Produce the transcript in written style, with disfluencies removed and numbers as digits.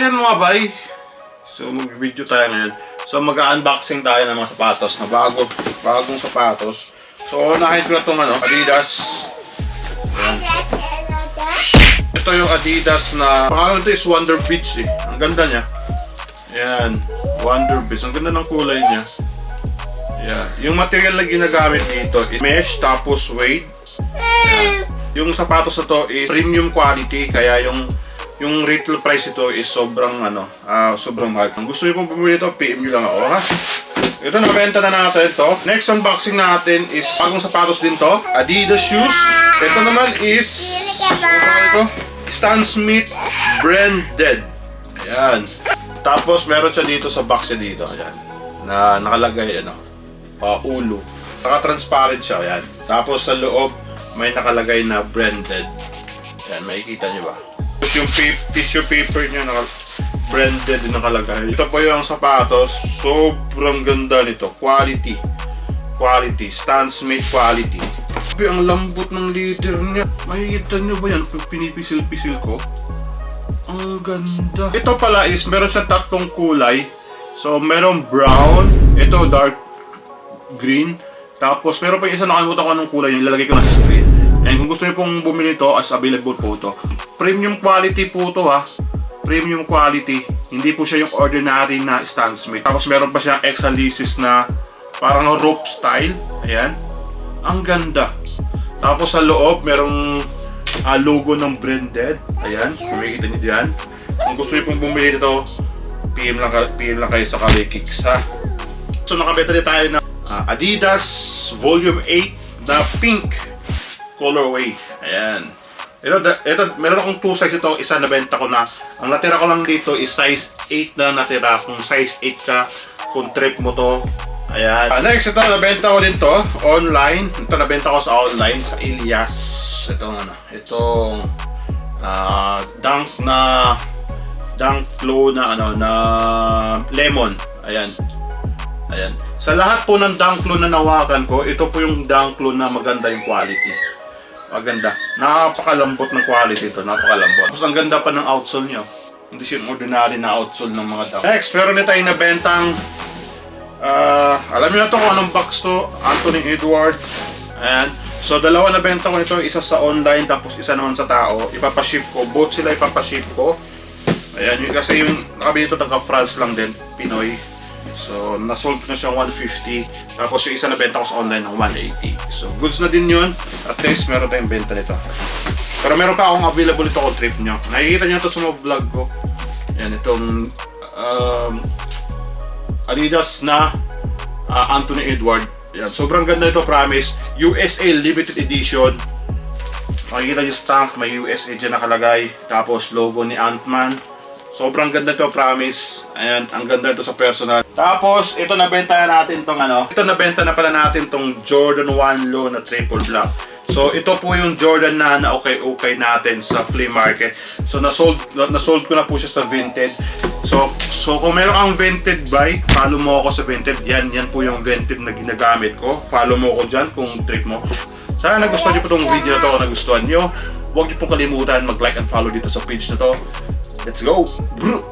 Ayan mga bay, so mag-video tayo ngayon. So mag-unboxing tayo ng mga sapatos na bagong sapatos. So nakita ko na itong Adidas. Ayan. Ito yung Adidas na pangalan ito is Wonder Beach eh. Ang ganda niya. Ayan, Wonder Beach. Ang ganda ng kulay niya. Ayan. Yung material na ginagamit dito is mesh tapos suede. Ayan. Yung sapatos na to is premium quality, kaya yung retail price ito is sobrang sobrang mahal. Kung gusto niyo pong bumili ito, PM nyo lang ako, ha? Ito, nabenta na natin ito. Next unboxing natin is bagong sapatos din to. Adidas shoes. Ito naman is Stan Smith Branded. Ayan. Tapos meron siya dito sa box niya dito. Ayan. Na nakalagay ulo. Naka-transparent siya. Ayan. Tapos sa loob may nakalagay na branded. Ayan, makikita niyo ba? Yung tissue paper niya branded din nakalagay. Ito po yung sapatos. Sobrang ganda nito. Quality. Stan Smith quality. Ang lambot ng leather niya. Makikita nyo ba yan? Pinipisil-pisil ko. Ang ganda. Ito pala is meron siyang tatlong kulay. So meron brown. Ito dark green. Tapos meron pa yung isa, nakalimutan ko anong kulay yung ilalagay ko na sa screen. And kung gusto niyo pong bumili ito, as available po ito. Premium quality po ito, ha. Premium quality. Hindi po siya yung ordinary na Stan Smith. Tapos meron pa siyang extra laces na parang rope style. Ayan. Ang ganda. Tapos sa loob, merong logo ng branded. Ayan. Kumikita niyo diyan. Kung gusto niyo pong bumili ito, PM lang kayo sa Kalikix, ha. So nakabenta din tayo ng Adidas Volume 8 na pink colorway. Ayan. Ito, meron akong 2 size ito. Isa nabenta ko na. Ang natira ko lang dito is size 8 na natira. Kung size 8 ka, kung trip mo to. Ayan. Next, ito nabenta ko din to online. Ito nabenta ko sa online, sa Elias. Itong Dunk Low na lemon. Ayan. Ayan. Sa lahat po ng Dunk Low na nawakan ko, ito po yung Dunk Low na maganda yung quality. Maganda. Napakalambot ng quality ito. Napakalambot. Tapos ang ganda pa ng outsole nyo. Hindi siya ordinary na outsole ng mga Dunk. Next, meron na tayong nabentang alam niyo na ito kung anong box to. Anthony Edward. Ayan. So dalawa nabenta ko nito. Isa sa online tapos isa naman sa tao. Ipapaship ko. Both sila ipapaship ko. Ayan. Kasi yung nakabili ito taga France lang din. Pinoy. So, nasold ko na siyang 150. Tapos yung isa na benta ko sa online ng 180. So, goods na din yun. At least meron tayong benta nito. Pero meron pa akong available ito kung trip nyo. Nakikita nyo ito sa mga vlog ko. Yan, itong Adidas na Anthony Edward. Yan, sobrang ganda ito, promise. USA Limited Edition. Makikita nyo stamp, may USA dyan nakalagay. Tapos logo ni Ant-Man. Sobrang ganda to, promise. Ayan, ang ganda ito sa personal. Tapos, ito nabenta na natin tong Ito nabenta na pala natin tong Jordan 1 Low na triple black. So, ito po yung Jordan na okay natin sa flea market. So, nasold ko na po siya sa Vinted. So kung meron kang Vinted bike, follow mo ako sa Vinted. Yan po yung Vinted na ginagamit ko. Follow mo ako dyan kung trip mo. Sana nagustuhan niyo po itong video na to. Kung nagustuhan niyo, huwag niyo pong kalimutan mag-like and follow dito sa page na to. Let's go! Bro!